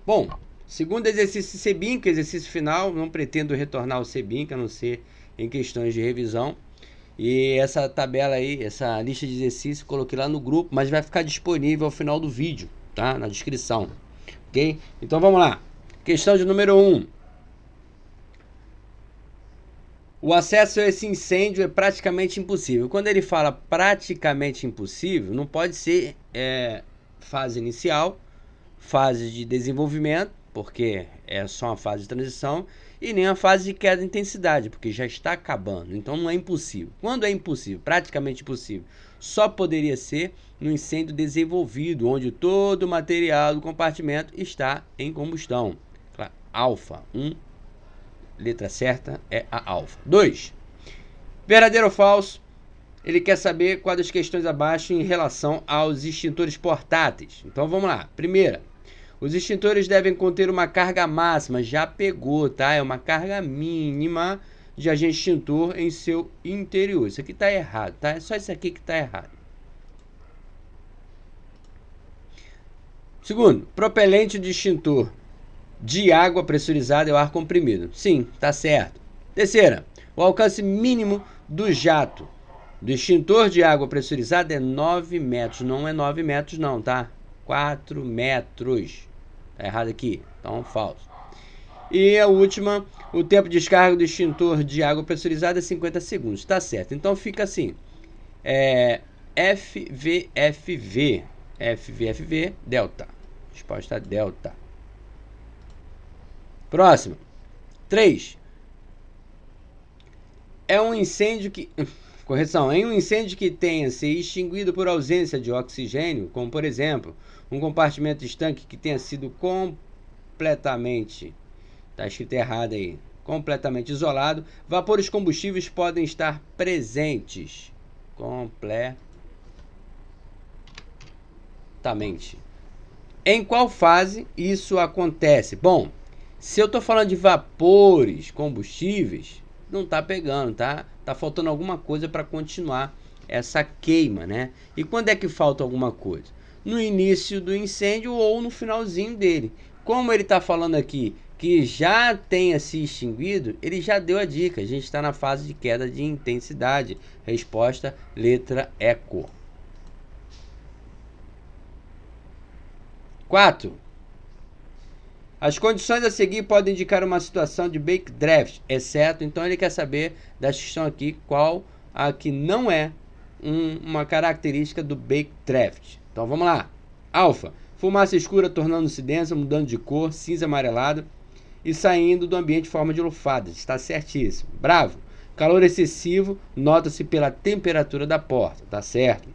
Bom, segundo exercício CBINC, exercício final, não pretendo retornar ao CBINC, a não ser em questões de revisão. E essa tabela aí, essa lista de exercícios, coloquei lá no grupo, mas vai ficar disponível ao final do vídeo, tá? Na descrição, ok? Então vamos lá. Questão de número 1. O acesso a esse incêndio é praticamente impossível. Quando ele fala praticamente impossível, não pode ser fase inicial, fase de desenvolvimento, porque é só uma fase de transição, e nem a fase de queda de intensidade, porque já está acabando. Então não é impossível. Quando é impossível, praticamente impossível, só poderia ser no incêndio desenvolvido, onde todo o material do compartimento está em combustão. Alfa 1, letra certa é a alfa. 2. Verdadeiro ou falso? Ele quer saber quais das questões abaixo em relação aos extintores portáteis. Então vamos lá. Primeira, os extintores devem conter uma carga máxima. Já pegou, tá? É uma carga mínima de agente extintor em seu interior. Isso aqui está errado, tá? É só isso aqui que está errado. Segundo, propelente de extintor de água pressurizada é o ar comprimido. Sim, tá certo. Terceira, o alcance mínimo do jato do extintor de água pressurizada é 9 metros. Não é 9 metros não, tá? 4 metros. Tá errado aqui, então falso. E a última, o tempo de descarga do extintor de água pressurizada é 50 segundos. Tá certo, então fica assim. FVFV. FVFV, delta. Resposta delta. Próximo. 3. É um incêndio que... Correção. Em um incêndio que tenha se extinguido por ausência de oxigênio, como por exemplo, um compartimento estanque que tenha sido completamente... Está escrito errado aí. Completamente isolado, vapores combustíveis podem estar presentes. Completamente. Em qual fase isso acontece? Bom, se eu estou falando de vapores combustíveis, não está pegando, tá? Tá faltando alguma coisa para continuar essa queima, né? E quando é que falta alguma coisa? No início do incêndio ou no finalzinho dele. Como ele está falando aqui que já tenha se extinguido, ele já deu a dica. A gente está na fase de queda de intensidade. Resposta, letra eco. 4. As condições a seguir podem indicar uma situação de backdraft, exceto, então ele quer saber da questão aqui qual a que não é uma característica do backdraft. Então vamos lá. Alfa, fumaça escura tornando-se densa, mudando de cor, cinza amarelado e saindo do ambiente em forma de lufadas. Está certíssimo. Bravo, calor excessivo, nota-se pela temperatura da porta. Está certo.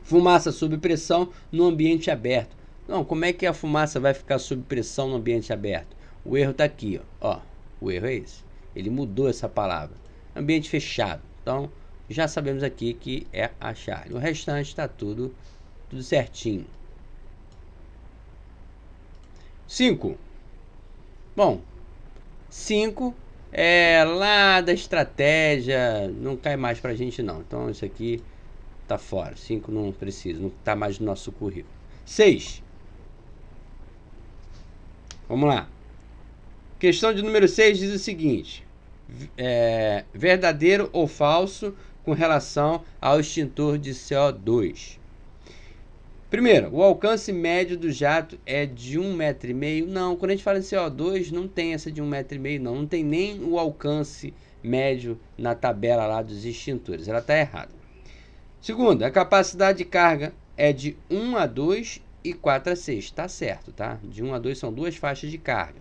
Fumaça sob pressão no ambiente aberto. Não, como é que a fumaça vai ficar sob pressão no ambiente aberto? O erro está aqui, ó. O erro é esse. Ele mudou essa palavra. Ambiente fechado. Então, já sabemos aqui que é a chave. O restante está tudo certinho. 5. Bom, 5 é lá da estratégia. Não cai mais pra gente não. Então, isso aqui tá fora. 5 não precisa. Não tá mais no nosso currículo. 6. Vamos lá. Questão de número 6 diz o seguinte. Verdadeiro ou falso com relação ao extintor de CO2. Primeiro, o alcance médio do jato é de 1,5 m. Não, quando a gente fala de CO2, não tem essa de 1,5 m, não. Não tem nem o alcance médio na tabela lá dos extintores. Ela está errada. Segundo, a capacidade de carga é de 1 a 2 e 4 a 6. Tá certo, tá? De 1 a 2 são duas faixas de carga.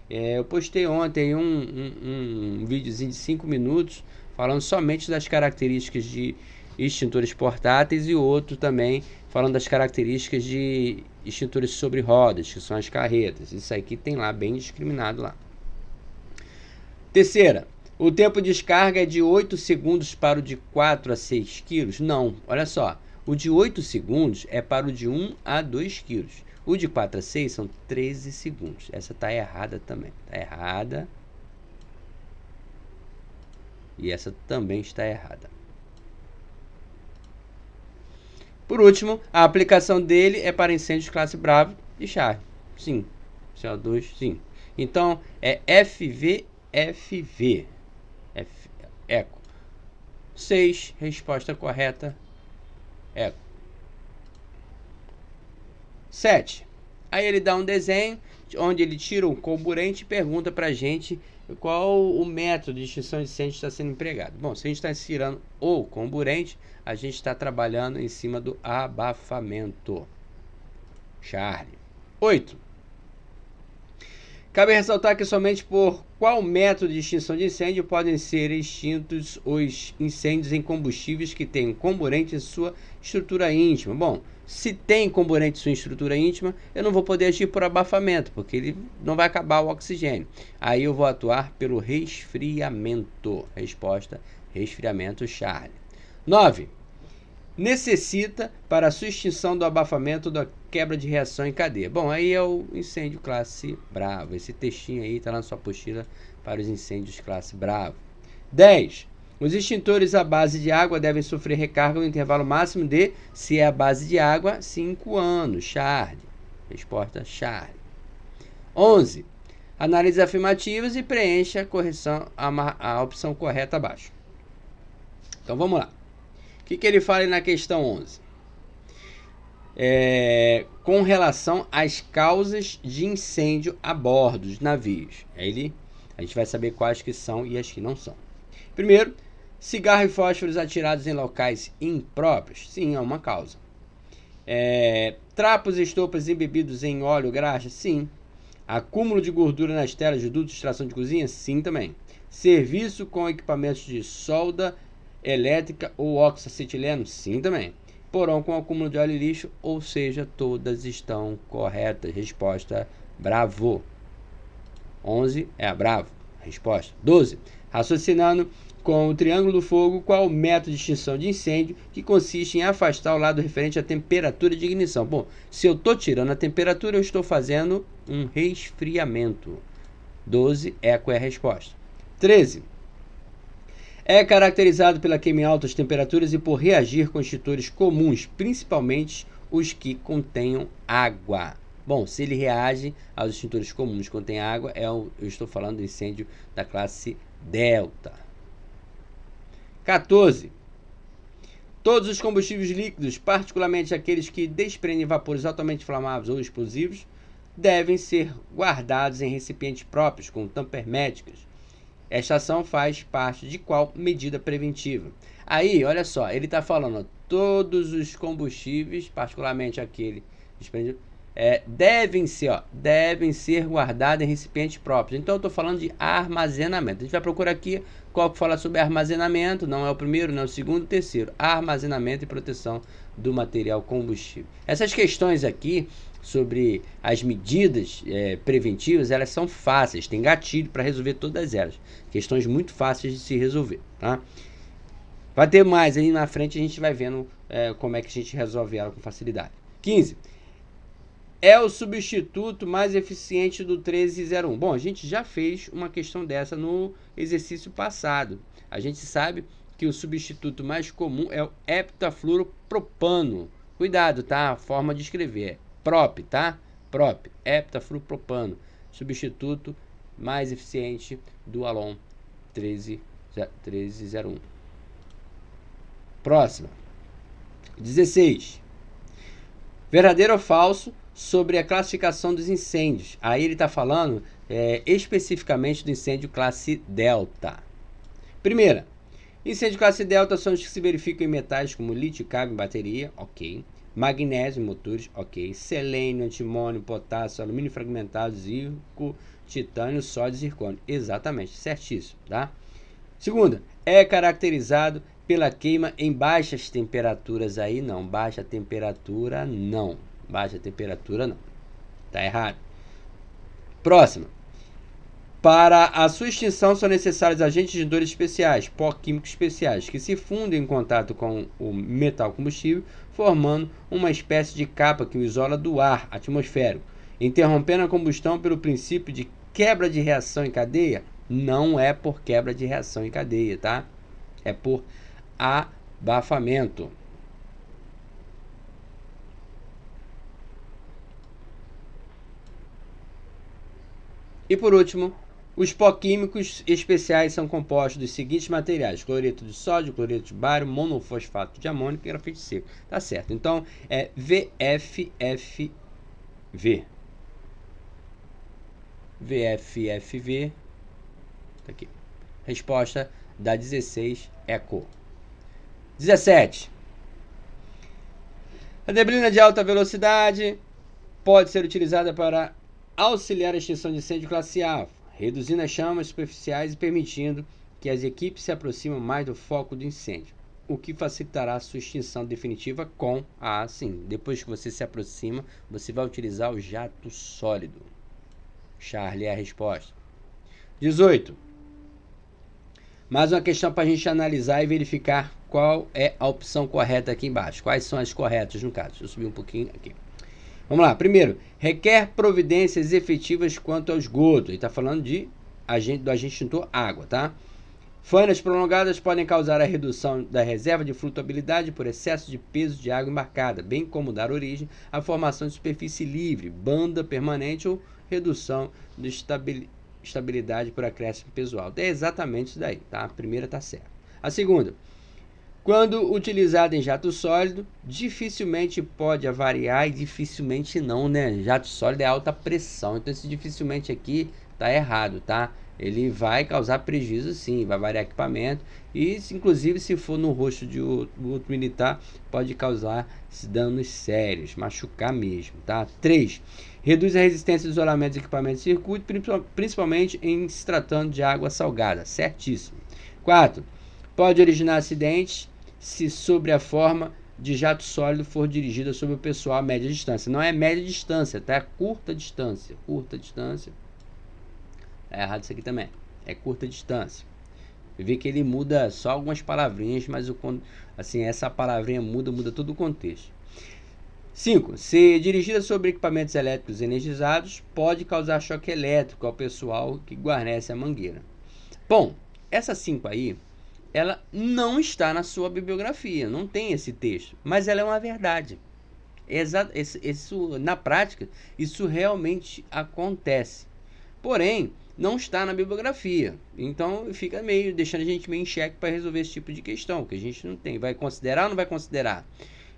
Eu postei ontem um videozinho de 5 minutos falando somente das características de extintores portáteis e outro também falando das características de extintores sobre rodas, que são as carretas. Isso aqui tem lá bem discriminado lá. Terceira, o tempo de descarga é de 8 segundos para o de 4 a 6 quilos? Não, olha só. O de 8 segundos é para o de 1 a 2 quilos. O de 4 a 6 são 13 segundos. Essa está errada também. Está errada. E essa também está errada. Por último, a aplicação dele é para incêndios classe Bravo e Char. Sim, CO2, sim. Então, é FV, eco. 6, resposta correta, eco. 7. Aí ele dá um desenho onde ele tira um comburente e pergunta pra gente qual o método de extinção de incêndio está sendo empregado. Bom, se a gente está tirando o comburente, a gente está trabalhando em cima do abafamento. Charlie. 8. Cabe ressaltar que somente por qual método de extinção de incêndio podem ser extintos os incêndios em combustíveis que têm comburente em sua estrutura íntima. Bom, se tem comburente em sua estrutura íntima, eu não vou poder agir por abafamento, porque ele não vai acabar o oxigênio. Aí eu vou atuar pelo resfriamento. Resposta, resfriamento, Charlie. 9. Necessita para a sua extinção do abafamento da quebra de reação em cadeia. Bom, aí é o incêndio classe Bravo. Esse textinho aí está na sua apostila para os incêndios classe Bravo. 10. Os extintores à base de água devem sofrer recarga no intervalo máximo de, se é à base de água, 5 anos. Charlie. Resposta, Charlie. 11. Analise afirmativas e preencha a opção correta abaixo. Então vamos lá. O que ele fala na questão 11? Com relação às causas de incêndio a bordo dos navios. A gente vai saber quais que são e as que não são. Primeiro, cigarro e fósforos atirados em locais impróprios. Sim, é uma causa. Trapos e estopas embebidos em óleo graxa. Sim. Acúmulo de gordura nas telas de dutos de extração de cozinha. Sim, também. Serviço com equipamentos de solda elétrica ou oxacetileno? Sim, também. Porão com acúmulo de óleo e lixo, ou seja, todas estão corretas. Resposta, Bravo. 11 é a Bravo. Resposta. 12. Raciocinando com o triângulo do fogo, qual o método de extinção de incêndio que consiste em afastar o lado referente à temperatura de ignição? Bom, se eu estou tirando a temperatura, eu estou fazendo um resfriamento. 12, eco é a resposta. 13. É caracterizado pela queima em altas temperaturas e por reagir com extintores comuns, principalmente os que contenham água. Bom, se ele reage aos extintores comuns que contêm água, eu estou falando do incêndio da classe Delta. 14. Todos os combustíveis líquidos, particularmente aqueles que desprendem vapores altamente inflamáveis ou explosivos, devem ser guardados em recipientes próprios, com tampas herméticas. Esta ação faz parte de qual medida preventiva? Aí, olha só, ele está falando, todos os combustíveis, particularmente aquele devem ser guardados em recipientes próprios. Então, eu estou falando de armazenamento. A gente vai procurar aqui qual que fala sobre armazenamento. Não é o primeiro, não é o segundo, o terceiro. Armazenamento e proteção do material combustível. Essas questões aqui sobre as medidas preventivas, elas são fáceis, tem gatilho para resolver todas elas. Questões muito fáceis de se resolver, tá? Vai ter mais aí na frente, a gente vai vendo como é que a gente resolve ela com facilidade. 15. É o substituto mais eficiente do 1301. Bom, a gente já fez uma questão dessa no exercício passado. A gente sabe que o substituto mais comum é o heptafluoropropano. Cuidado, tá? A forma de escrever é prop, tá? Prop, heptafluoropropano. Substituto mais eficiente do Alon 1301. Próxima. 16. Verdadeiro ou falso sobre a classificação dos incêndios. Aí ele está falando especificamente do incêndio classe Delta. Primeira, incêndio classe Delta são os que se verificam em metais como lítio, cadmio, bateria, ok. Magnésio, motores, ok. Selênio, antimônio, potássio, alumínio fragmentado, zinco, titânio, sódio e zircônio. Exatamente, certíssimo, tá? Segunda, é caracterizado pela queima em baixas temperaturas. Aí não, baixa temperatura não. Baixa temperatura não. Tá errado. Próxima. Para a sua extinção são necessários agentes de dores especiais, pó químicos especiais, que se fundem em contato com o metal combustível, formando uma espécie de capa que o isola do ar atmosférico, interrompendo a combustão pelo princípio de quebra de reação em cadeia. Não é por quebra de reação em cadeia, tá? É por abafamento. E por último, os pó químicos especiais são compostos dos seguintes materiais: cloreto de sódio, cloreto de bário, monofosfato de amônio e grafite seco. Tá certo. Então é VFFV. VFFV. Tá aqui. Resposta da 16 ECO. 17. A neblina de alta velocidade pode ser utilizada para auxiliar a extinção de incêndio classe A, reduzindo as chamas superficiais e permitindo que as equipes se aproximem mais do foco do incêndio, o que facilitará a sua extinção definitiva com sim. Depois que você se aproxima, você vai utilizar o jato sólido. Charlie é a resposta. 18. Mais uma questão para a gente analisar e verificar qual é a opção correta aqui embaixo. Quais são as corretas no caso? Deixa eu subir um pouquinho aqui. Vamos lá. Primeiro, requer providências efetivas quanto ao esgoto. Ele está falando do agente extintor água, tá? Fainas prolongadas podem causar a redução da reserva de flutuabilidade por excesso de peso de água embarcada, bem como dar origem à formação de superfície livre, banda permanente ou redução de estabilidade por acréscimo peso alto. É exatamente isso daí, tá? A primeira está certa. A segunda, quando utilizado em jato sólido, dificilmente pode avariar e dificilmente não, né? Jato sólido é alta pressão, então esse dificilmente aqui tá errado, tá? Ele vai causar prejuízo sim, vai variar equipamento e inclusive se for no rosto de outro militar, pode causar danos sérios, machucar mesmo, tá? 3. Reduz a resistência do isolamento dos equipamentos de circuito, principalmente em se tratando de água salgada, certíssimo. 4. Pode originar acidentes se sobre a forma de jato sólido for dirigida sobre o pessoal a média distância. Não é média distância, tá? É curta distância. Curta distância. É errado isso aqui também. É curta distância. Eu vi que ele muda só algumas palavrinhas, mas assim, essa palavrinha muda todo o contexto. 5. Se dirigida sobre equipamentos elétricos energizados, pode causar choque elétrico ao pessoal que guarnece a mangueira. Bom, essa 5 aí, ela não está na sua bibliografia, não tem esse texto, mas ela é uma verdade. Isso, na prática, isso realmente acontece. Porém, não está na bibliografia. Então, fica deixando a gente meio em xeque para resolver esse tipo de questão, que a gente não tem. Vai considerar ou não vai considerar?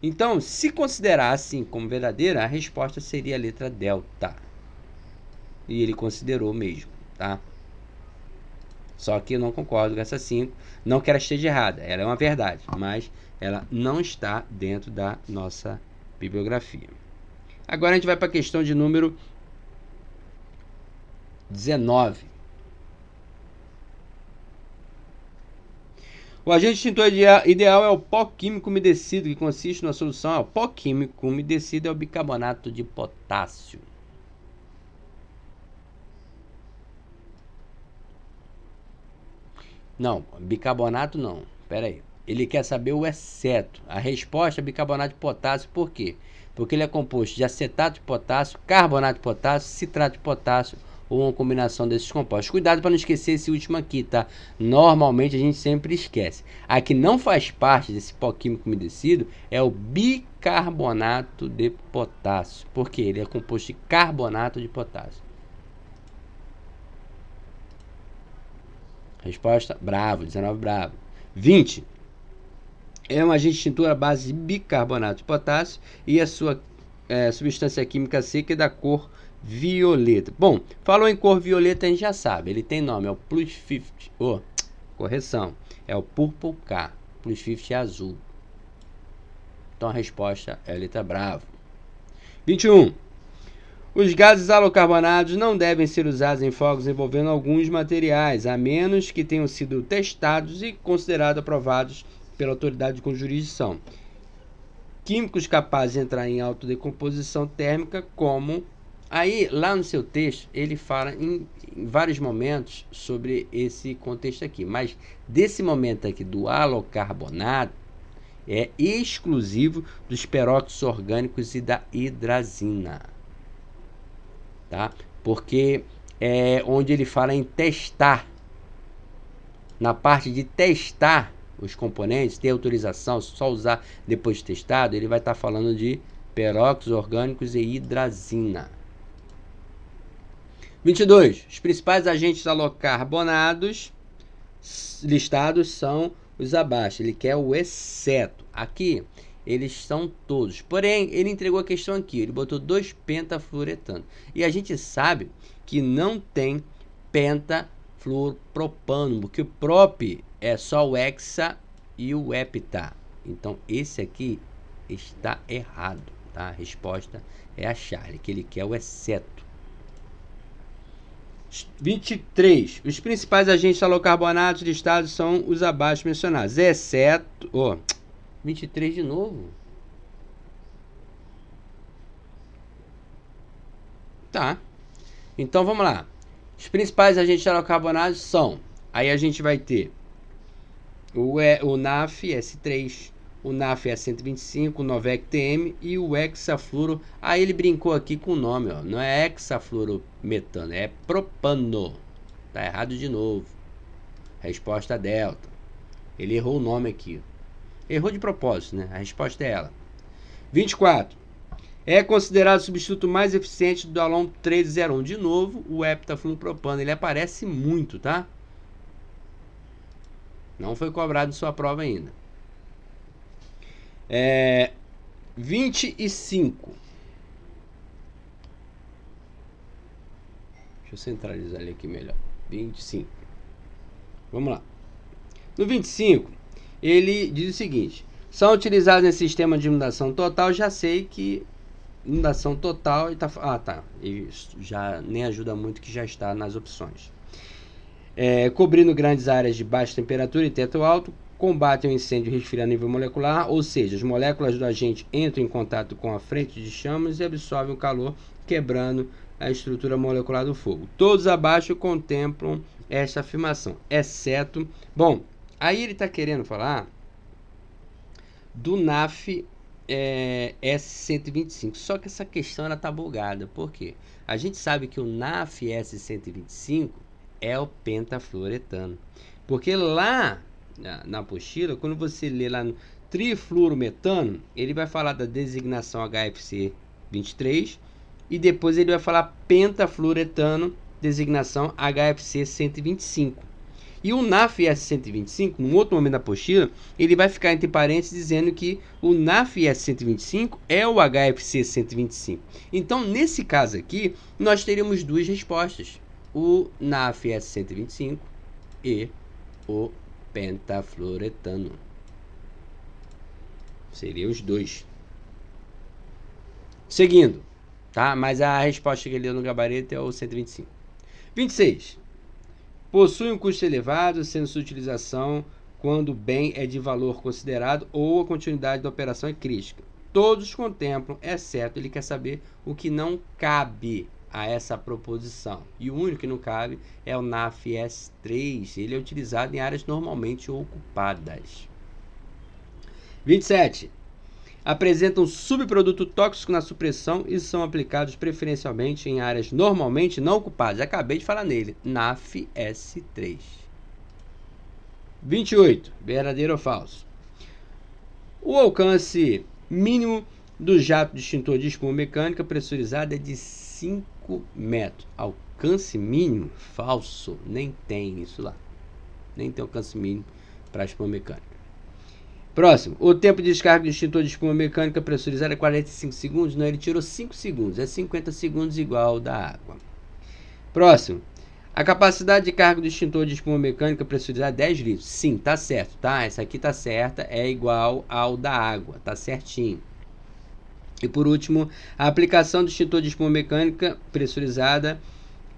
Então, se considerar assim como verdadeira, a resposta seria a letra delta. E ele considerou mesmo, tá? Só que eu não concordo com essa 5. Não que ela esteja errada, ela é uma verdade, mas ela não está dentro da nossa bibliografia. Agora a gente vai para a questão de número 19. O agente extintor ideal é o pó químico umedecido, que consiste na solução. O pó químico umedecido é o bicarbonato de potássio. Não, bicarbonato não. Pera aí. Ele quer saber o exceto. A resposta é bicarbonato de potássio. Por quê? Porque ele é composto de acetato de potássio, carbonato de potássio, citrato de potássio ou uma combinação desses compostos. Cuidado para não esquecer esse último aqui, tá? Normalmente a gente sempre esquece. A que não faz parte desse pó químico umedecido é o bicarbonato de potássio. Por quê? Ele é composto de carbonato de potássio. Resposta, bravo, 19 bravo. 20. É um agente extintor à base de bicarbonato de potássio e a sua substância química seca é da cor violeta. Bom, falou em cor violeta, a gente já sabe. Ele tem nome, é o Plus 50. Correção, é o Purple K. Plus 50 é azul. Então a resposta é a letra bravo. 21. Os gases halocarbonados não devem ser usados em fogos envolvendo alguns materiais, a menos que tenham sido testados e considerados aprovados pela autoridade com jurisdição. Químicos capazes de entrar em autodecomposição térmica, como... Aí, lá no seu texto, ele fala em vários momentos sobre esse contexto aqui, mas desse momento aqui do halocarbonato, é exclusivo dos peróxidos orgânicos e da hidrazina. Tá? Porque é onde ele fala em testar. Na parte de testar os componentes, ter autorização, só usar depois de testado, ele vai estar falando de peróxidos orgânicos e hidrazina. 22. Os principais agentes alocarbonados listados são os abaixo. Ele quer o exceto. Aqui, eles são todos. Porém, ele entregou a questão aqui. Ele botou 2 pentafluoretano. E a gente sabe que não tem pentafluoropano, porque o prop é só o hexa e o hepta. Então, esse aqui está errado. Tá? A resposta é a Charlie, que ele quer o exceto. 23. Os principais agentes alocarbonados listados são os abaixo mencionados, exceto... 23 de novo? Tá. Então, vamos lá. Os principais agentes alocarbonados são... Aí a gente vai ter o NaF-S3, o NaF-S125, o Novec-TM e o hexafluoro. Aí ele brincou aqui com o nome, ó. Não é hexafluorometano, é propano. Tá errado de novo. Resposta delta. Ele errou o nome aqui. Errou de propósito, né? A resposta é ela. 24. É considerado o substituto mais eficiente do Dalon 1301. De novo, o heptafluoropropano. Ele aparece muito, tá? Não foi cobrado em sua prova ainda. 25. Deixa eu centralizar ele aqui melhor. 25. Vamos lá. No 25, ele diz o seguinte: são utilizados nesse sistema de inundação total. Já sei que inundação total ele tá, tá. Isso já nem ajuda muito, que já está nas opções. Cobrindo grandes áreas de baixa temperatura e teto alto, combatem o incêndio e resfriam a nível molecular, ou seja, as moléculas do agente entram em contato com a frente de chamas e absorvem o calor, quebrando a estrutura molecular do fogo. Todos abaixo contemplam esta afirmação, exceto... Bom, aí ele está querendo falar do NaF S125, só que essa questão está bugada. Por quê? A gente sabe que o NaF S125 é o pentafluoretano, porque lá na apostila, quando você lê lá no trifluorometano, ele vai falar da designação HFC 23 e depois ele vai falar pentafluoretano, designação HFC 125. E o NaF S125, num outro momento da apostila, ele vai ficar entre parênteses dizendo que o NaF S125 é o HFC 125. Então, nesse caso aqui, nós teríamos duas respostas: o NaF S125 e o pentafluoretano. Seriam os dois. Seguindo, tá? Mas a resposta que ele deu no gabarito é o 125. 26. Possui um custo elevado, sendo sua utilização quando o bem é de valor considerado ou a continuidade da operação é crítica. Todos contemplam, exceto ele quer saber o que não cabe a essa proposição. E o único que não cabe é o NaF S3. Ele é utilizado em áreas normalmente ocupadas. 27. Apresentam subproduto tóxico na supressão e são aplicados preferencialmente em áreas normalmente não ocupadas. Acabei de falar nele. NaF S3. 28. Verdadeiro ou falso? O alcance mínimo do jato de extintor de espuma mecânica pressurizada é de 5 metros. Alcance mínimo? Falso. Nem tem isso lá. Nem tem alcance mínimo para espuma mecânica. Próximo. O tempo de descarga do extintor de espuma mecânica pressurizada é 45 segundos. Não, ele tirou 5 segundos. É 50 segundos igual ao da água. Próximo. A capacidade de carga do extintor de espuma mecânica pressurizada é 10 litros. Sim, tá certo, tá? Essa aqui tá certa. É igual ao da água. Tá certinho. E por último, a aplicação do extintor de espuma mecânica pressurizada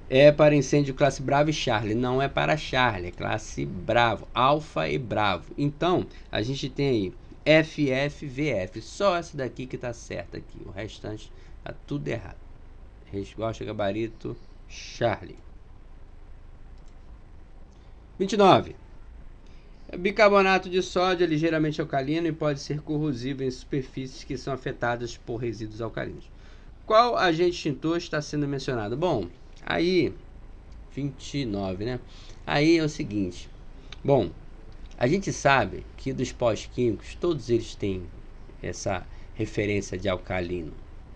é para incêndio classe Bravo e Charlie. Não é para Charlie, é classe Bravo, Alfa e Bravo. Então, a gente tem aí FF, VF. Só essa daqui que está certa aqui. O restante está tudo errado. Resposta gabarito Charlie. 29. Bicarbonato de sódio é ligeiramente alcalino e pode ser corrosivo em superfícies que são afetadas por resíduos alcalinos. Qual agente extintor está sendo mencionado? Bom, aí, 29, né? Aí é o seguinte. Bom, a gente sabe que dos pós químicos, todos eles têm essa referência de alcalino.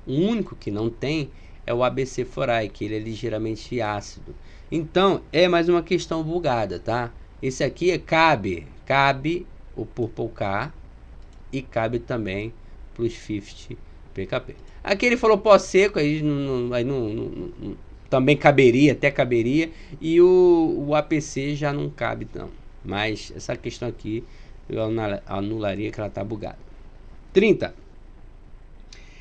O único que não tem é o ABC-Forae, que ele é ligeiramente ácido. Então, é mais uma questão bugada, tá? Esse aqui é cabe o Purple K e cabe também Plus 50 PKP. Aqui ele falou pó seco, aí também caberia, até caberia, e o APC já não cabe não. Mas essa questão aqui eu anularia, que ela tá bugada. 30.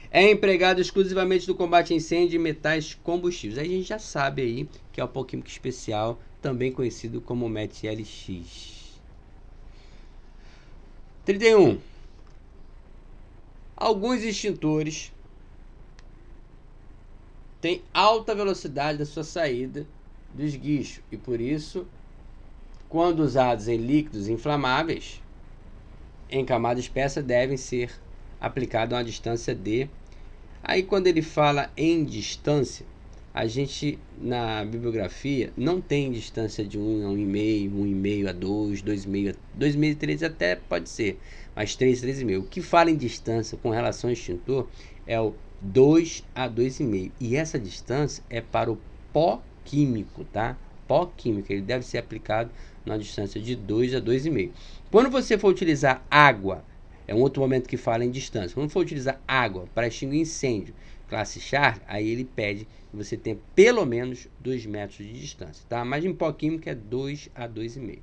É empregado exclusivamente no combate a incêndio e metais combustíveis. Aí a gente já sabe aí que é o pó químico especial, também conhecido como MET-LX. 31. Alguns extintores têm alta velocidade da sua saída do esguicho e por isso, quando usados em líquidos inflamáveis, em camada espessa, devem ser aplicados a uma distância de... Aí quando ele fala em distância, a gente na bibliografia não tem distância de 1 a 1,5, 1,5 a 2, 2,5 a 2,5 a 3 até pode ser, mas 3, 3,5. O que fala em distância com relação ao extintor é o 2 a 2,5. E essa distância é para o pó químico, tá? Pó químico, ele deve ser aplicado na distância de 2 a 2,5. Quando você for utilizar água, é um outro momento que fala em distância. Quando for utilizar água para extinguir incêndio, classe Char, aí ele pede que você tenha pelo menos 2 metros de distância, tá? Mas em pó químico é 2 a 2,5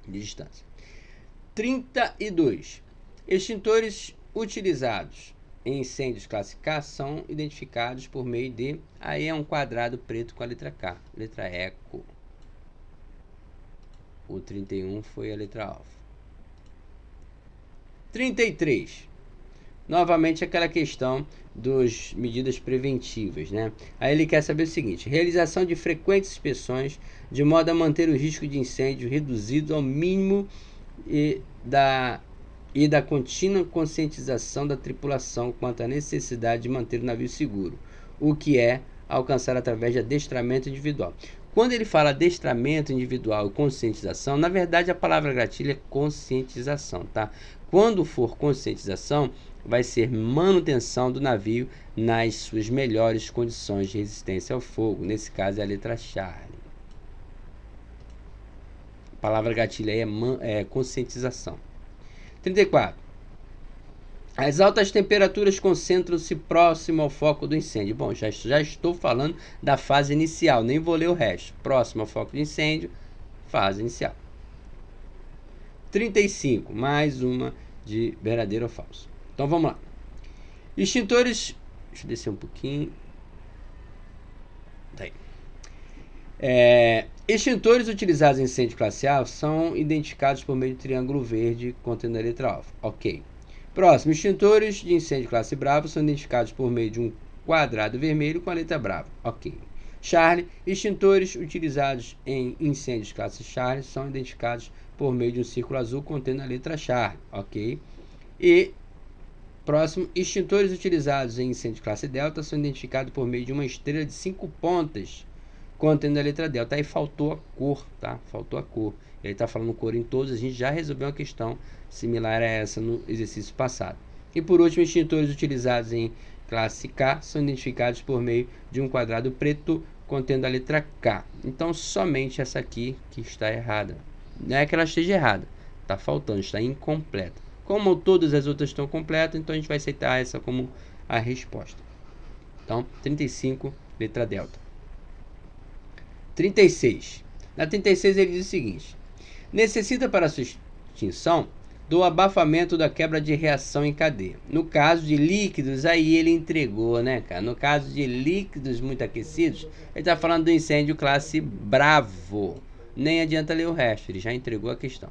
de distância. 32. Extintores utilizados em incêndios classe K são identificados por meio de... Aí é um quadrado preto com a letra K, letra eco. O 31 foi a letra alfa. 33. Novamente aquela questão das medidas preventivas, né? Aí ele quer saber o seguinte: realização de frequentes inspeções de modo a manter o risco de incêndio reduzido ao mínimo e da contínua conscientização da tripulação quanto à necessidade de manter o navio seguro, o que é alcançar através de adestramento individual. Quando ele fala adestramento individual e conscientização, na verdade a palavra gatilho é conscientização, tá? Quando for conscientização, vai ser manutenção do navio nas suas melhores condições de resistência ao fogo. Nesse caso é a letra Charlie. A palavra gatilho aí é conscientização. 34. As altas temperaturas concentram-se próximo ao foco do incêndio. Bom, já estou falando da fase inicial, nem vou ler o resto. Próximo ao foco de incêndio, fase inicial. 35. Mais uma de verdadeiro ou falso. Então vamos lá. Extintores... Deixa eu descer um pouquinho. Tá aí. Extintores utilizados em incêndio classe A são identificados por meio de triângulo verde contendo a letra alfa. Ok. Próximo, extintores de incêndio classe Bravo são identificados por meio de um quadrado vermelho com a letra Bravo. Ok. Charlie, extintores utilizados em incêndios classe Charlie são identificados por meio de um círculo azul contendo a letra Charlie. Ok. E próximo, extintores utilizados em incêndio classe Delta são identificados por meio de uma estrela de 5 pontas contendo a letra Delta. Aí faltou a cor, tá? Faltou a cor. Ele está falando cor em todos. A gente já resolveu uma questão similar a essa no exercício passado. E por último, extintores utilizados em classe K são identificados por meio de um quadrado preto contendo a letra K. Então, somente essa aqui que está errada. Não é que ela esteja errada. Está faltando, está incompleta. Como todas as outras estão completas, então a gente vai aceitar essa como a resposta. Então, 35, letra delta. 36. Na 36 ele diz o seguinte: necessita para sua extinção do abafamento da quebra de reação em cadeia. No caso de líquidos, aí ele entregou, né, cara? No caso de líquidos muito aquecidos, ele está falando do incêndio classe Bravo. Nem adianta ler o resto, ele já entregou a questão.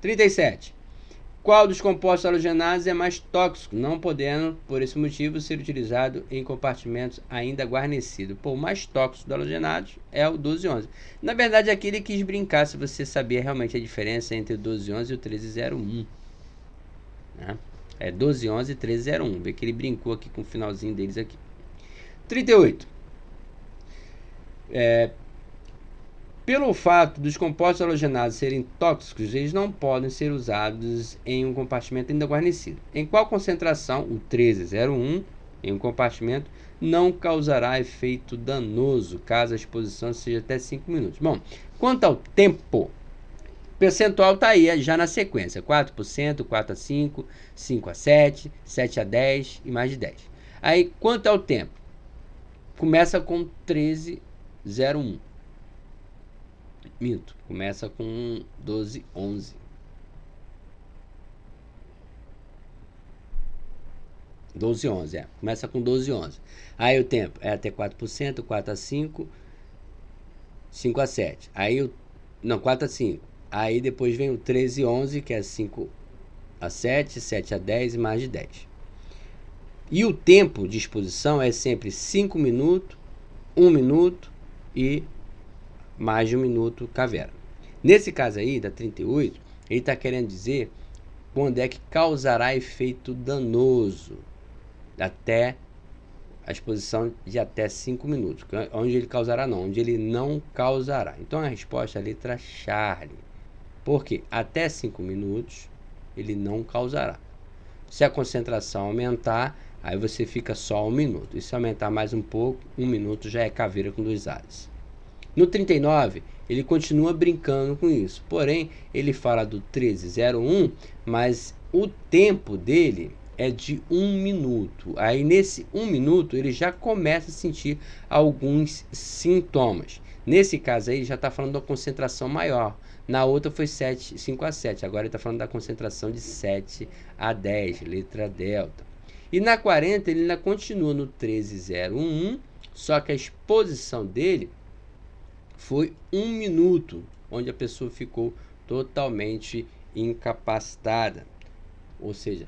37. Qual dos compostos halogenados é mais tóxico, não podendo, por esse motivo, ser utilizado em compartimentos ainda guarnecidos? Pô, o mais tóxico dos halogenados é o 1211. Na verdade, aqui ele quis brincar se você sabia realmente a diferença entre o 1211 e o 1301. Né? É 1211 e 1301. Vê que ele brincou aqui com o finalzinho deles aqui. 38. Pelo fato dos compostos halogenados serem tóxicos, eles não podem ser usados em um compartimento ainda guarnecido. Em qual concentração o 1301 em um compartimento não causará efeito danoso, caso a exposição seja até 5 minutos. Bom, quanto ao tempo, o percentual está aí já na sequência, 4%, 4 a 5, 5 a 7, 7 a 10 e mais de 10. Aí, quanto ao tempo? Começa com 13,01. Minto, começa com 12,11. 12,11, começa com 12,11. Aí o tempo é até 4%, 4 a 5, 5 a 7. Aí não, 4 a 5. Aí depois vem o 13,11, que é 5 a 7, 7 a 10 e mais de 10. E o tempo de exposição é sempre 5 minutos, 1 minuto e mais de 1 minuto caveira. Nesse caso aí, da 38, ele está querendo dizer quando é que causará efeito danoso até a exposição de até 5 minutos. Onde ele causará não, onde ele não causará. Então a resposta é a letra Charlie. Porque até 5 minutos ele não causará. Se a concentração aumentar, aí você fica só 1 minuto. E se aumentar mais um pouco, 1 minuto já é caveira com 2 ases. No 39, ele continua brincando com isso. Porém, ele fala do 13,01, mas o tempo dele é de 1 minuto. Aí nesse 1 minuto ele já começa a sentir alguns sintomas. Nesse caso aí já está falando da concentração maior. Na outra foi 5 a 7. Agora ele está falando da concentração de 7 a 10, letra delta. E na 40 ele ainda continua no 13,01, só que a exposição dele foi 1 minuto, onde a pessoa ficou totalmente incapacitada. Ou seja,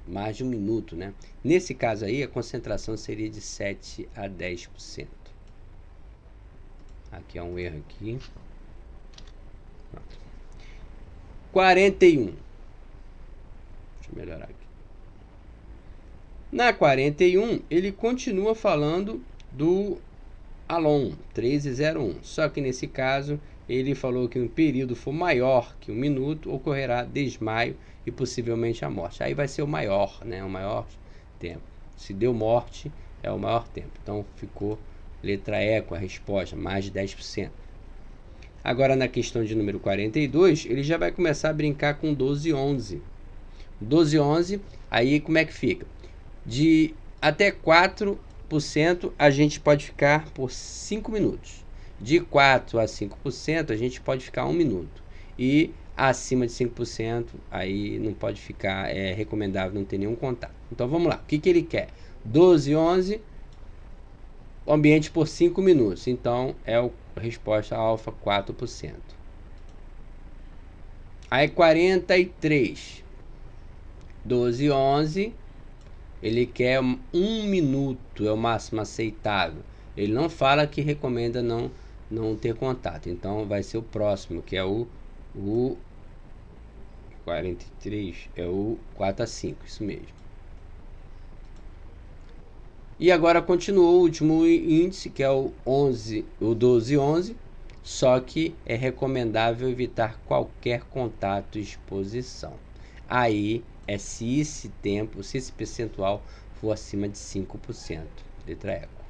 mais de 1 minuto, né? Nesse caso aí, a concentração seria de 7 a 10%. Aqui é um erro aqui. Pronto. 41. Deixa eu melhorar aqui. Na 41, ele continua falando do Alon, 13,01. Só que nesse caso, ele falou que um período for maior que 1 minuto, ocorrerá desmaio e possivelmente a morte. Aí vai ser o maior, né? O maior tempo. Se deu morte, é o maior tempo. Então ficou letra E com a resposta, mais de 10%. Agora na questão de número 42, ele já vai começar a brincar com 12,11. 12,11, aí como é que fica? De até 4% a gente pode ficar por 5 minutos. De 4 a 5% a gente pode ficar 1 minuto. E acima de 5% aí não pode ficar, é recomendável não ter nenhum contato. Então vamos lá, o que ele quer? 12,11, ambiente por 5 minutos. Então é a resposta alfa 4%. Aí 43, 12,11, ele quer 1 minuto, é o máximo aceitável. Ele não fala que recomenda não ter contato. Então vai ser o próximo, que é o 43, é o 4 a 5, isso mesmo. E agora continuou o último índice, que é o 12,11, só que é recomendável evitar qualquer contato e exposição. Aí é se esse percentual for acima de 5%, letra eco.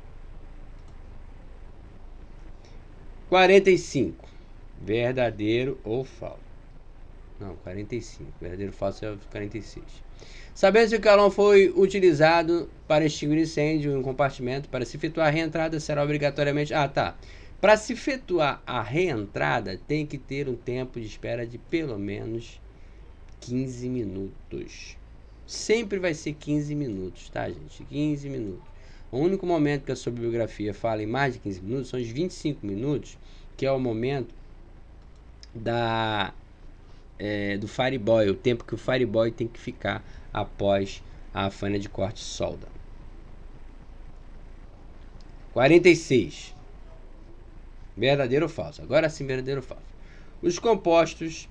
45, verdadeiro ou falso? Não, 45, verdadeiro ou falso é o 46. Sabendo se o calão foi utilizado para extinguir incêndio em um compartimento, para se efetuar a reentrada será obrigatoriamente... Para se efetuar a reentrada tem que ter um tempo de espera de pelo menos 15 minutos. Sempre vai ser 15 minutos, tá, gente? 15 minutos. O único momento que a sua bibliografia fala em mais de 15 minutos são os 25 minutos, que é o momento do fireboy, o tempo que o fireboy tem que ficar após a faina de corte solda. 46. Verdadeiro ou falso? Agora sim, verdadeiro ou falso. Os compostos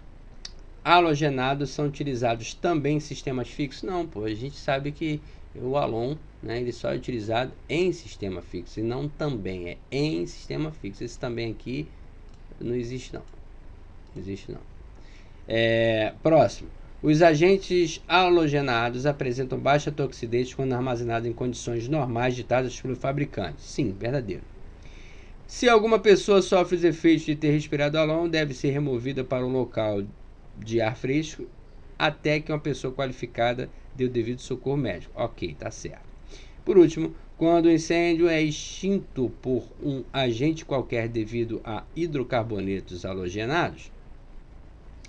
halogenados são utilizados também em sistemas fixos? Não, pô, a gente sabe que o halon, né, ele só é utilizado em sistema fixo e não também, é em sistema fixo. Esse também aqui não existe não. Não existe não. Próximo. Os agentes halogenados apresentam baixa toxicidade quando armazenados em condições normais ditadas pelo fabricante. Sim, verdadeiro. Se alguma pessoa sofre os efeitos de ter respirado halon, deve ser removida para um local de ar fresco até que uma pessoa qualificada dê o devido socorro médico. Ok, tá certo. Por último, quando o incêndio é extinto por um agente qualquer devido a hidrocarbonetos halogenados,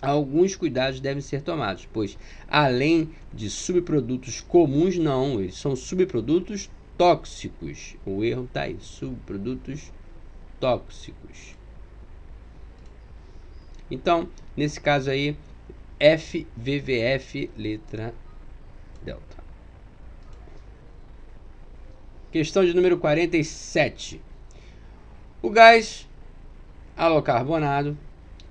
alguns cuidados devem ser tomados, pois além de subprodutos comuns, não, eles são subprodutos tóxicos. O erro está aí, subprodutos tóxicos. Então, nesse caso aí, FVVF, letra delta. Questão de número 47. O gás halocarbonado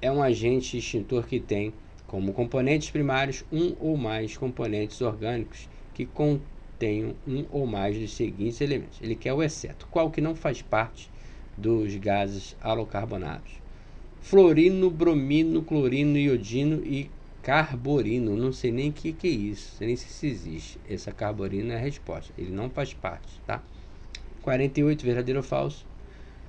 é um agente extintor que tem como componentes primários um ou mais componentes orgânicos que contenham um ou mais dos seguintes elementos. Ele quer o exceto. Qual que não faz parte dos gases halocarbonados? Fluorino, bromino, clorino, iodino e carborino. Não sei nem o que é isso. Não sei nem se isso existe. Essa carborino é a resposta. Ele não faz parte, tá? 48, verdadeiro ou falso?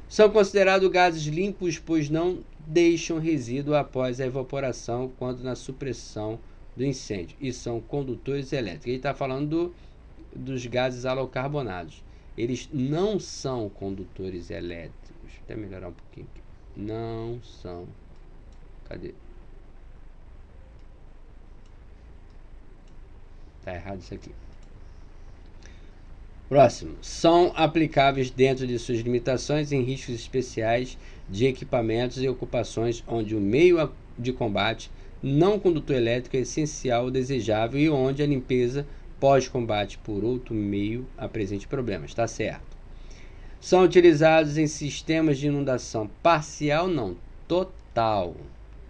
São considerados gases limpos, pois não deixam resíduo após a evaporação quando na supressão do incêndio. E são condutores elétricos. Ele está falando dos gases halocarbonados. Eles não são condutores elétricos. Deixa eu até melhorar um pouquinho aqui. Não são. Cadê? Tá errado isso aqui. Próximo. São aplicáveis dentro de suas limitações em riscos especiais de equipamentos e ocupações onde o meio de combate não condutor elétrico é essencial ou desejável e onde a limpeza pós-combate por outro meio apresente problemas. Está certo. São utilizados em sistemas de inundação parcial, não, total.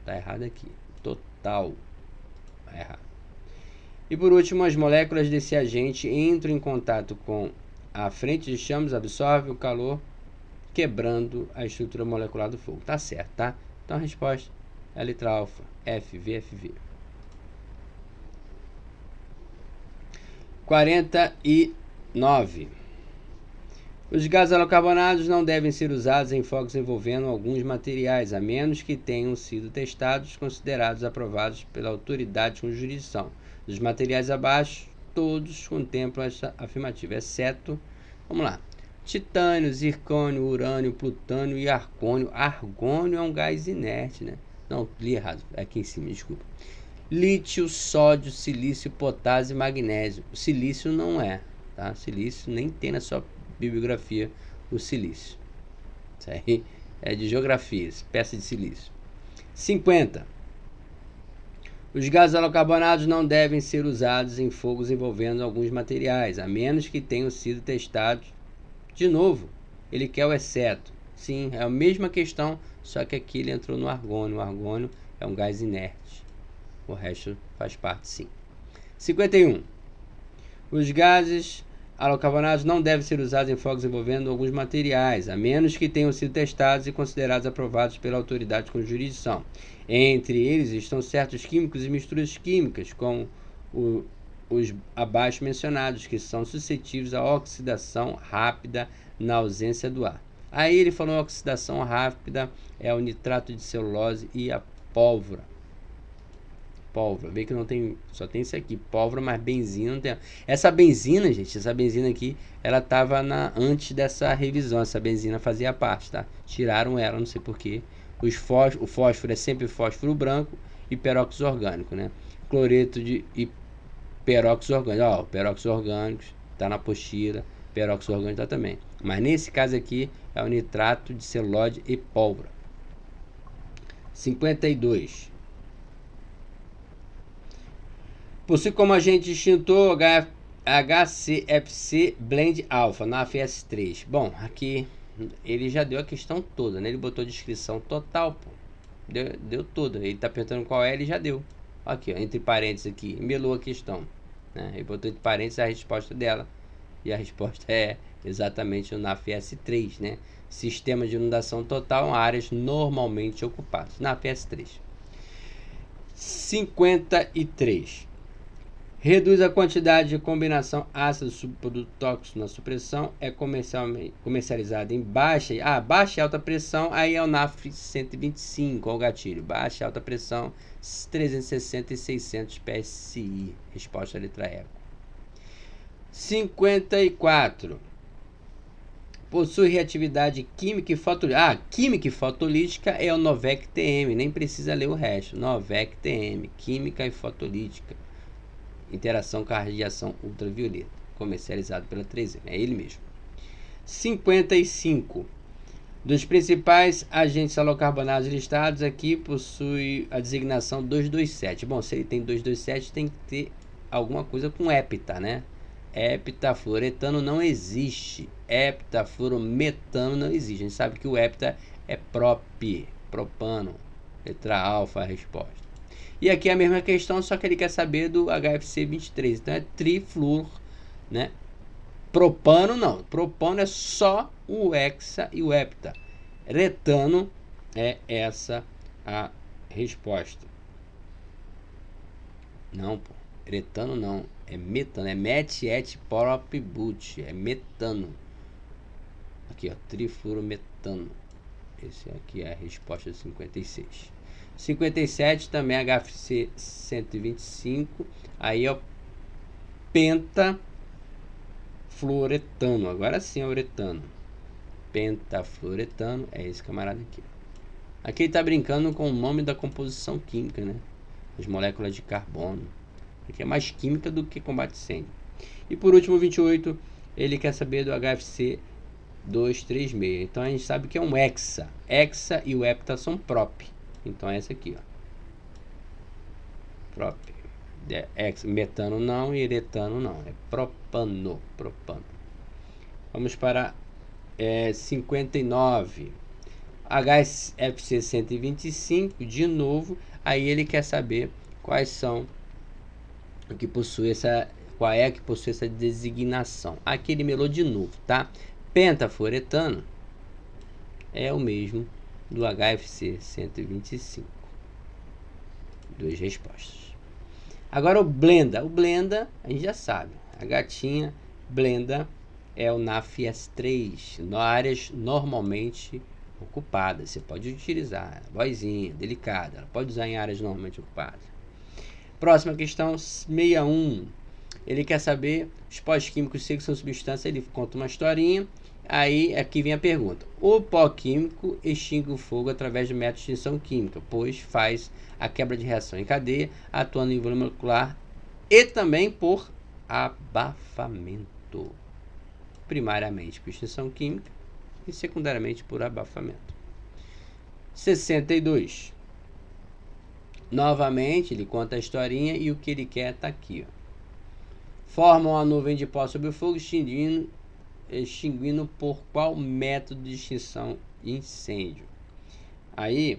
Está errado aqui. Total. Está errado. E por último, as moléculas desse agente entram em contato com a frente de chamas, absorvem o calor, quebrando a estrutura molecular do fogo. Tá certo, tá? Então a resposta é a letra alfa, FVFV. 49. Os gases halocarbonados não devem ser usados em fogos envolvendo alguns materiais, a menos que tenham sido testados, considerados aprovados pela autoridade com jurisdição. Dos materiais abaixo, todos contemplam essa afirmativa, exceto, vamos lá, titânio, zircônio, urânio, plutônio e argônio. Argônio é um gás inerte, né? Não, li errado, é aqui em cima, desculpa. Lítio, sódio, silício, potássio e magnésio. O silício não é, tá? Silício nem tem na sua bibliografia o silício. Isso aí é de geografia, peça de silício. 50. Os gases halocarbonados não devem ser usados em fogos envolvendo alguns materiais, a menos que tenham sido testados. De novo, ele quer o exceto. Sim, é a mesma questão, só que aqui ele entrou no argônio. O argônio é um gás inerte. O resto faz parte, sim. 51. Os gases halocarbonados não devem ser usados em fogos envolvendo alguns materiais, a menos que tenham sido testados e considerados aprovados pela autoridade com jurisdição. Entre eles estão certos químicos e misturas químicas, como os abaixo mencionados, que são suscetíveis à oxidação rápida na ausência do ar. Aí ele falou oxidação rápida é o nitrato de celulose e a pólvora. Pólvora, vê que não tem, só tem isso aqui, pólvora, mas benzina não tem. Essa benzina, gente, essa benzina aqui, ela tava antes dessa revisão, essa benzina fazia parte, tá? Tiraram ela, não sei porquê. O fósforo é sempre fósforo branco e peróxido orgânico, né? Cloreto e peróxido orgânico, ó, peróxido orgânico tá na apostila, peróxido orgânico tá também. Mas nesse caso aqui é o nitrato de celulose e pólvora. 52. Possui como agente extintor HCFC Blend Alpha, NaFS3. Bom, aqui ele já deu a questão toda, né? Ele botou a descrição total, pô. Deu toda. Ele tá perguntando qual é, ele já deu. Aqui, ó, entre parênteses aqui, melou a questão, né? Ele botou entre parênteses a resposta dela. E a resposta é exatamente o NaFS3, né? Sistema de inundação total, áreas normalmente ocupadas. NaFS3. 53. Reduz a quantidade de combinação ácido subproduto tóxico na supressão. É comercializada em baixa e alta pressão. Aí é o NAF 125, ó, o gatilho. Baixa e alta pressão, 360 e 600 PSI. Resposta à letra E. 54. Possui reatividade química e fotolítica. Química e fotolítica é o Novec TM. Nem precisa ler o resto. Novec TM. Química e fotolítica. Interação com a radiação ultravioleta, comercializado pela 3M, é ele mesmo. 55. Dos principais agentes alocarbonados listados aqui, possui a designação 227. Bom, se ele tem 227, tem que ter alguma coisa com hepta, né? Heptafluoretano não existe. Heptafluorometano não existe. A gente sabe que o hepta é propano. Letra alfa, a resposta. E aqui é a mesma questão, só que ele quer saber do HFC 23. Então é trifluor, né? Propano não. Propano é só o hexa e o hepta. Retano é essa a resposta. Não, pô. Retano não. É metano. É met-et-prop-but. É metano. Aqui, ó. Trifluorometano. Esse aqui é a resposta 56. 57 também HFC 125. Aí é o pentafluoretano. Agora sim é o uretano. Pentafluoretano é esse camarada aqui. Aqui ele está brincando com o nome da composição química, né? As moléculas de carbono. Aqui é mais química do que combate incêndio. E por último, 28, ele quer saber do HFC 236. Então a gente sabe que é um hexa. Hexa e o hepta são prop. Então é essa aqui, ó. Prop. Metano não e eretano não. É propano. Vamos para 59. HFC 125, de novo. Aí ele quer saber quais são o que possui essa. Qual é que possui essa designação. Aqui ele melou de novo, tá? Pentafluoretano é o mesmo do HFC 125. Duas respostas. Agora o blenda. O blenda, a gente já sabe. A gatinha blenda é o NAF-S3. Áreas normalmente ocupadas. Você pode utilizar. Boizinha, delicada. Ela pode usar em áreas normalmente ocupadas. Próxima questão, 61. Ele quer saber os pós-químicos secos são substâncias. Ele conta uma historinha. Aí aqui vem a pergunta. O pó químico extingue o fogo através do método de extinção química, pois faz a quebra de reação em cadeia, atuando em volume molecular e também por abafamento. Primariamente por extinção química e secundariamente por abafamento. 62. Novamente, ele conta a historinha e o que ele quer está aqui. Ó. Formam uma nuvem de pó sobre o fogo, extinguindo por qual método de extinção de incêndio. Aí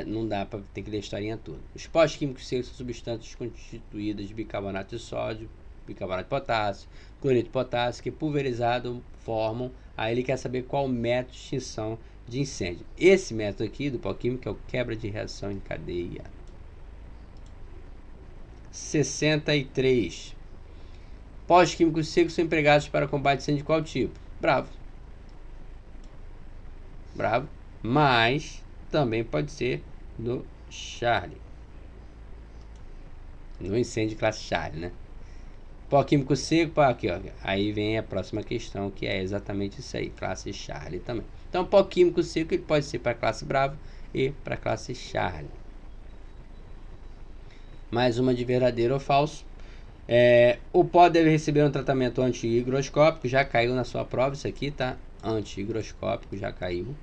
não dá para ter que ler a historinha toda. Os pós químicos secos são substâncias constituídas de bicarbonato de sódio, bicarbonato de potássio, cloreto de potássio, que pulverizado formam. Aí ele quer saber qual método de extinção de incêndio. Esse método aqui do pó químico é o quebra de reação em cadeia. 63. Pós químicos secos são empregados para combate incêndio de qual tipo? Bravo. Mas também pode ser no Charlie. No incêndio de classe Charlie, né? Pó químico seco, aqui, ó. Aí vem a próxima questão, que é exatamente isso aí, classe Charlie também. Então, pó químico seco ele pode ser para a classe Bravo e para a classe Charlie. Mais uma de verdadeiro ou falso. O pó deve receber um tratamento anti-higroscópico, já caiu na sua prova isso aqui, tá? Anti-higroscópico, já caiu.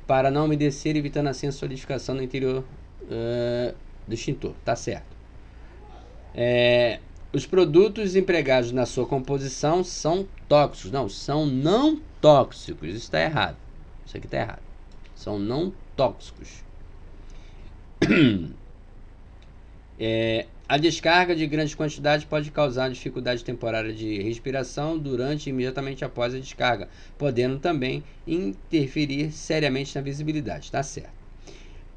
Para não umedecer, evitando assim a solidificação no interior do extintor, tá certo. Os produtos empregados na sua composição são tóxicos. Não, são não tóxicos. Isso está errado. Isso aqui está errado. São não tóxicos. A descarga de grandes quantidades pode causar dificuldade temporária de respiração durante e imediatamente após a descarga, podendo também interferir seriamente na visibilidade. Tá certo.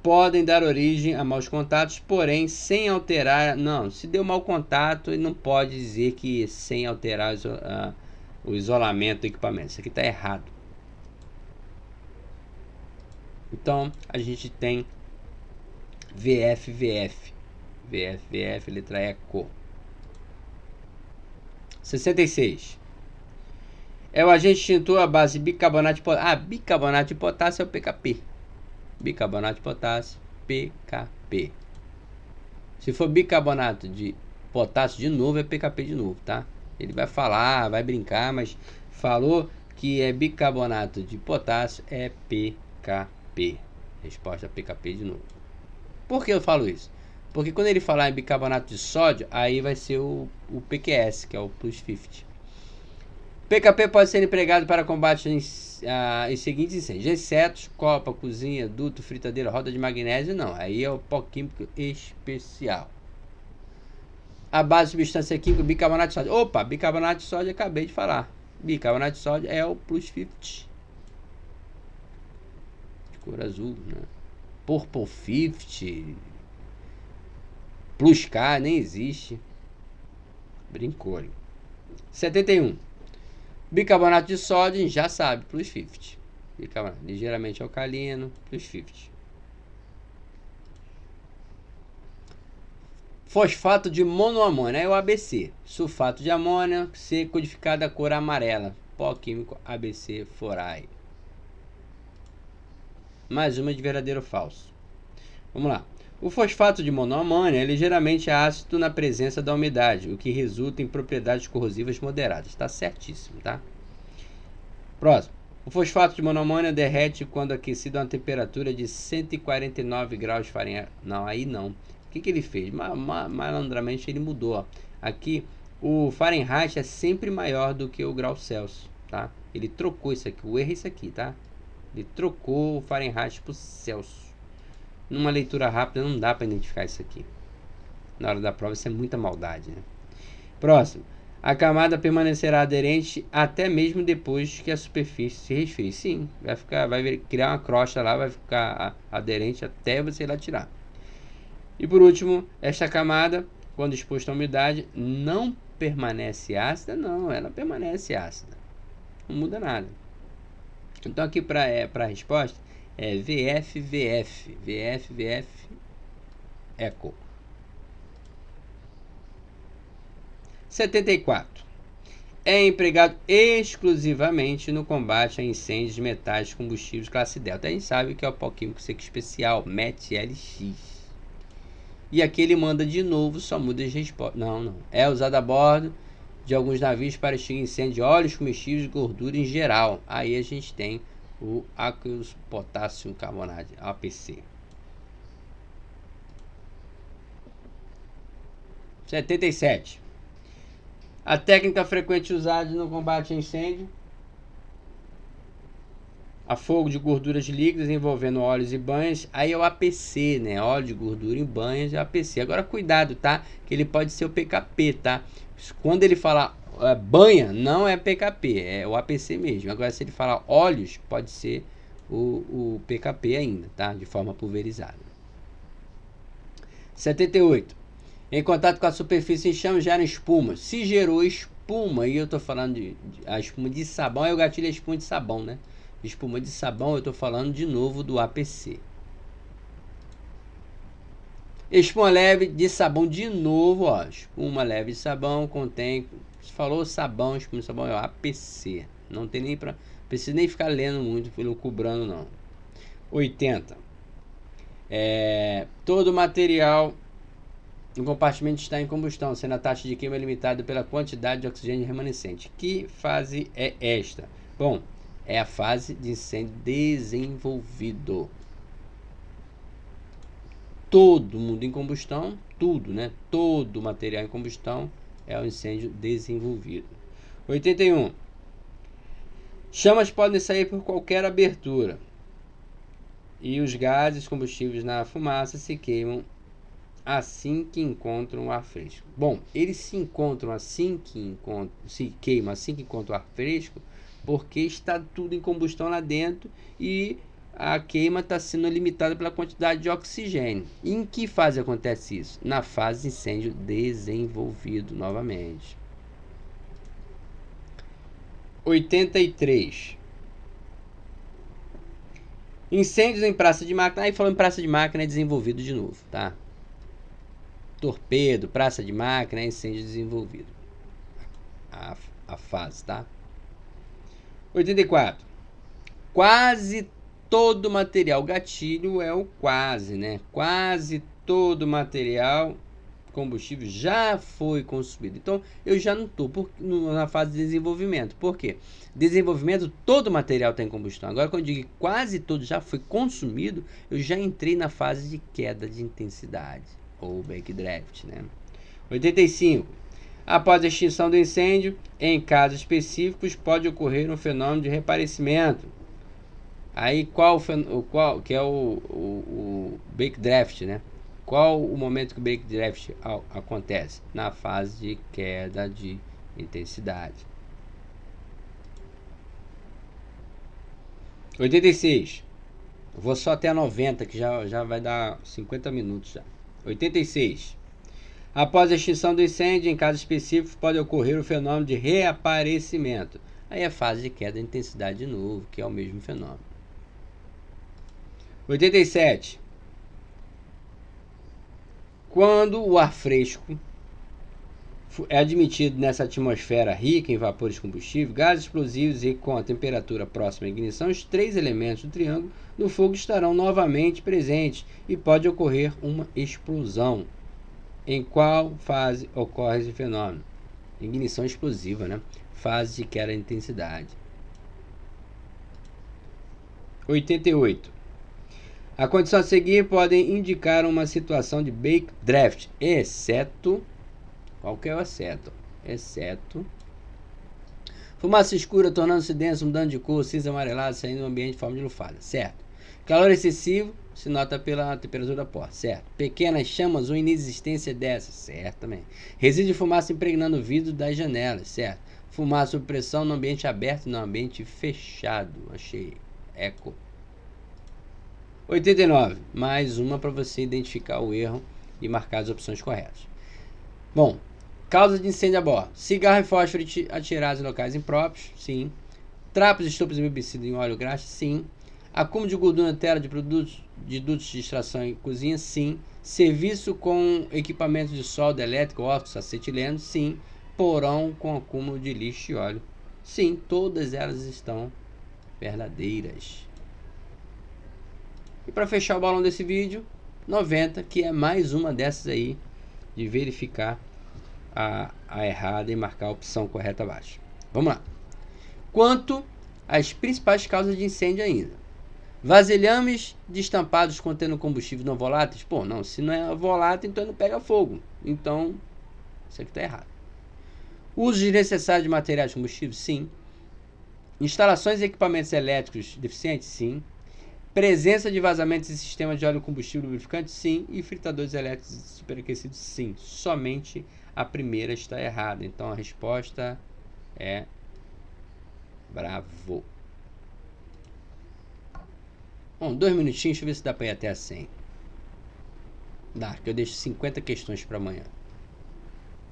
podem dar origem a maus contatos, porém sem alterar. Não, se deu mau contato, ele não pode dizer que sem alterar o isolamento do equipamento. Isso aqui está errado. Então a gente tem VF, letra ECO. 66. É o agente extintor à base de bicarbonato de potássio. Bicarbonato de potássio é o PKP. Bicarbonato de potássio, PKP. Se for bicarbonato de potássio de novo, é PKP de novo, tá? Ele vai falar, vai brincar, mas falou que é bicarbonato de potássio, é PKP. Resposta PKP de novo. Por que eu falo isso? Porque quando ele falar em bicarbonato de sódio, aí vai ser o PQS, que é o plus 50. PKP pode ser empregado para combate em seguintes incêndios: insetos, copa, cozinha, duto, fritadeira, roda de magnésio. Não, aí é o pó químico especial. A base de substância química, bicarbonato de sódio. Opa, bicarbonato de sódio, acabei de falar. Bicarbonato de sódio é o plus 50. De cor azul, né? Purple 50. Plus K, nem existe. Brincou. 71. Bicarbonato de sódio, a gente já sabe, plus 50. Bicarbonato ligeiramente alcalino, plus 50. Fosfato de monoamônio, é o ABC. Sulfato de amônia, C codificado a cor amarela. Pó químico ABC Forai. Mais uma de verdadeiro ou falso. Vamos lá. O fosfato de monoamônio é ligeiramente ácido na presença da umidade, o que resulta em propriedades corrosivas moderadas. Está certíssimo, tá? Próximo. O fosfato de monoamônio derrete quando aquecido a uma temperatura de 149 graus Fahrenheit. Não, aí não. O que ele fez? Malandramente ele mudou. Ó. Aqui o Fahrenheit é sempre maior do que o grau Celsius, tá? Ele trocou isso aqui. O erro é isso aqui, tá? Ele trocou o Fahrenheit por Celsius. Numa leitura rápida não dá para identificar isso aqui. Na hora da prova isso é muita maldade, né? Próximo. A camada permanecerá aderente até mesmo depois que a superfície se resfrie. Sim, vai criar uma crosta lá, vai ficar aderente até você ir lá tirar. E por último, esta camada, quando exposta à umidade, não permanece ácida? Não, ela permanece ácida. Não muda nada. Então aqui para a resposta é VF, ECO. 74. É empregado exclusivamente no combate a incêndios de metais combustíveis classe delta. A gente sabe que é o pó químico seco especial, MET-LX. E aqui ele manda de novo, só muda as respostas. Não. É usado a bordo de alguns navios para extinguir incêndio de óleos, combustíveis e gordura em geral. Aí a gente tem o aqueous potassium carbonate, APC. 77. A técnica frequente usada no combate a incêndio a fogo de gorduras líquidas envolvendo óleos e banhas. Aí é o APC, né? Óleo de gordura em banhas é o APC. Agora cuidado, tá? Que ele pode ser o PKP, tá? Quando ele falar banha, não é PKP, é o APC mesmo. Agora se ele falar óleos, pode ser o PKP ainda, tá? De forma pulverizada. 78. Em contato com a superfície em chama gera espuma. Se gerou espuma, e eu tô falando de a espuma de sabão, aí o gatilho é espuma de sabão, né? Espuma de sabão, eu tô falando de novo do APC. Espuma leve de sabão, de novo, ó. Espuma leve de sabão contém. Se falou sabão, espuma de sabão é o APC. Não tem nem precisa nem ficar lendo muito, cobrando não. 80. Todo material no compartimento está em combustão, sendo a taxa de queima limitada pela quantidade de oxigênio remanescente. Que fase é esta? Bom, é a fase de incêndio desenvolvido. Todo mundo em combustão, tudo, né? Todo material em combustão é o incêndio desenvolvido. 81. Chamas podem sair por qualquer abertura. E os gases combustíveis na fumaça se queimam assim que encontram o ar fresco. Bom, eles se encontram se queimam assim que encontram o ar fresco, porque está tudo em combustão lá dentro e a queima está sendo limitada pela quantidade de oxigênio. E em que fase acontece isso? Na fase de incêndio desenvolvido novamente. 83. Incêndios em praça de máquina. Aí falando em praça de máquina é desenvolvido de novo, tá? Torpedo, praça de máquina, incêndio desenvolvido. A fase, tá? 84. Quase todo material gatilho é o quase, né? Quase todo material combustível já foi consumido. Então, eu já não estou na fase de desenvolvimento. Por quê? Desenvolvimento, todo material tem combustão. Agora, quando eu digo que quase todo já foi consumido, eu já entrei na fase de queda de intensidade, ou backdraft, né? 85. Após a extinção do incêndio, em casos específicos, pode ocorrer um fenômeno de reaparecimento. Aí, qual que é o backdraft, né? Qual o momento que o backdraft acontece? Na fase de queda de intensidade. 86. Vou só até a 90, que já vai dar 50 minutos já. 86. Após a extinção do incêndio, em casos específicos, pode ocorrer o fenômeno de reaparecimento. Aí é a fase de queda de intensidade de novo, que é o mesmo fenômeno. 87. Quando o ar fresco é admitido nessa atmosfera rica em vapores combustíveis, gases explosivos e com a temperatura próxima à ignição, os três elementos do triângulo do fogo estarão novamente presentes e pode ocorrer uma explosão. Em qual fase ocorre esse fenômeno? Ignição explosiva, né? Fase de queda de intensidade. 88. A condição a seguir pode indicar uma situação de backdraft, exceto... Qual que é o exceto? Exceto... fumaça escura tornando-se densa, mudando de cor, cinza amarelado, saindo do ambiente em forma de lufada, certo? Calor excessivo se nota pela temperatura da porta, certo? Pequenas chamas ou inexistência dessas, certo também. Resíduo de fumaça impregnando o vidro das janelas, certo? Fumaça sob pressão no ambiente aberto e no ambiente fechado, achei. Eco. 89. Mais uma para você identificar o erro e marcar as opções corretas. Bom, causa de incêndio a bordo. Cigarro e fósforo atirados em locais impróprios, sim. Trapos, estopos embebecidos em óleo graxa, sim. Acúmulo de gordura na tela de produtos de dutos de extração em cozinha, sim. Serviço com equipamento de solda elétrica, óxido, acetileno, sim. Porão com acúmulo de lixo e óleo, sim. Todas elas estão verdadeiras. E para fechar o balão desse vídeo, 90, que é mais uma dessas aí, de verificar a errada e marcar a opção correta abaixo. Vamos lá. Quanto às principais causas de incêndio ainda. Vasilhames destampados contendo combustíveis não voláteis? Pô, não, se não é volátil, então não pega fogo. Então, isso aqui está errado. Uso desnecessário de materiais de combustível? Sim. Instalações e equipamentos elétricos deficientes? Sim. Presença de vazamentos em sistemas de óleo combustível lubrificante? Sim. E fritadores elétricos superaquecidos? Sim. Somente a primeira está errada. Então a resposta é bravo. Bom, 2 minutinhos, deixa eu ver se dá para ir até a 100. Dá, que eu deixo 50 questões para amanhã.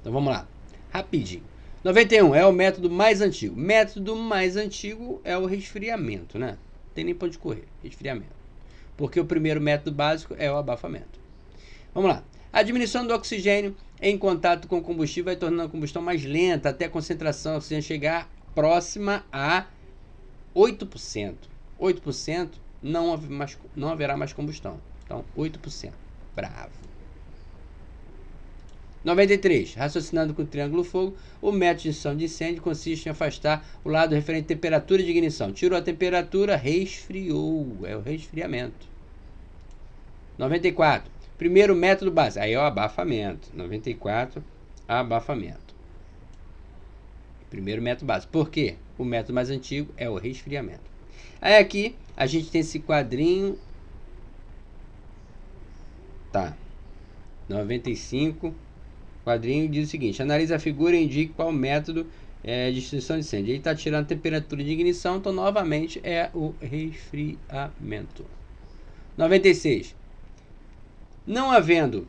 Então vamos lá, rapidinho. 91 é o método mais antigo. O método mais antigo é o resfriamento, né? Não tem nem para onde correr, resfriamento. Porque o primeiro método básico é o abafamento. Vamos lá. A diminuição do oxigênio em contato com o combustível vai tornando a combustão mais lenta até a concentração de oxigênio chegar próxima a 8%. 8% não haverá mais combustão. Então, 8%. Bravo. 93. Raciocinando com o triângulo fogo, o método de extinção de incêndio consiste em afastar o lado referente à temperatura de ignição. Tirou a temperatura, resfriou. É o resfriamento. 94. Primeiro método básico. Aí é o abafamento. 94. Abafamento. Primeiro método básico. Por quê? O método mais antigo é o resfriamento. Aí aqui a gente tem esse quadrinho. Tá. 95. Quadrinho diz o seguinte: analise a figura e indique qual método de extinção de incêndio. Ele está tirando a temperatura de ignição, então novamente é o resfriamento. 96. Não havendo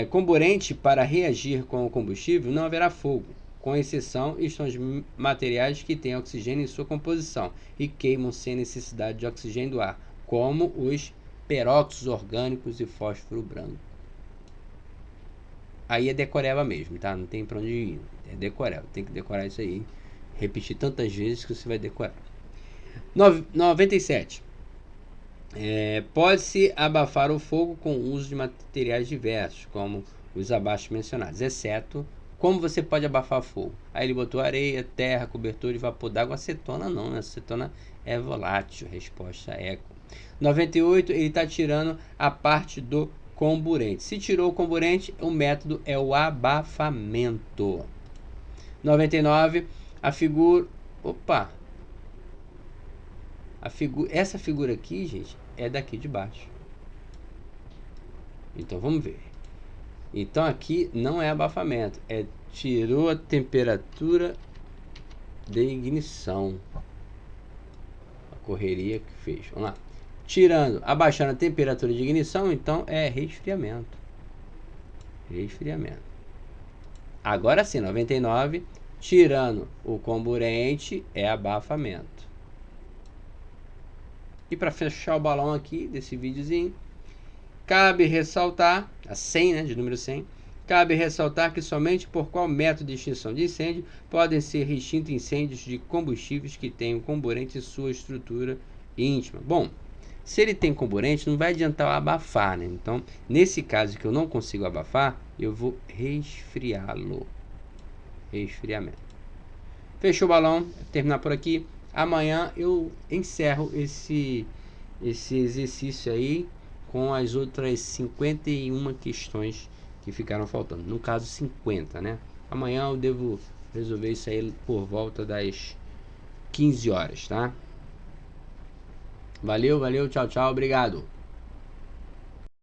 comburente para reagir com o combustível, não haverá fogo. Com exceção, estão os materiais que têm oxigênio em sua composição e queimam sem necessidade de oxigênio do ar, como os peróxidos orgânicos e fósforo branco. Aí é decoreba mesmo, tá? Não tem pra onde ir. É decoreba. Tem que decorar isso aí. Repetir tantas vezes que você vai decorar. 97. Pode-se abafar o fogo com o uso de materiais diversos, como os abaixo mencionados, exceto como você pode abafar fogo. Aí ele botou areia, terra, cobertor e vapor d'água. Acetona não, né? Acetona é volátil. Resposta eco. 98. Ele está tirando a parte do comburente. Se tirou o comburente, o método é o abafamento. 99. A figura... Opa! Essa figura aqui, gente, é daqui de baixo. Então vamos ver. Então aqui não é abafamento, tirou a temperatura de ignição. A correria que fez. Vamos lá. Abaixando a temperatura de ignição, então é resfriamento. Resfriamento. Agora sim, 99, tirando o comburente é abafamento. E para fechar o balão aqui desse videozinho, cabe ressaltar, a 100, né, de número 100, cabe ressaltar que somente por qual método de extinção de incêndio podem ser extintos incêndios de combustíveis que tenham comburente em sua estrutura íntima. Bom, se ele tem comburente, não vai adiantar eu abafar, né? Então, nesse caso que eu não consigo abafar, eu vou resfriá-lo. Resfriamento. Fechou o balão, vou terminar por aqui. Amanhã eu encerro esse exercício aí com as outras 51 questões que ficaram faltando. No caso, 50, né? Amanhã eu devo resolver isso aí por volta das 15 horas, tá? Valeu, tchau, obrigado.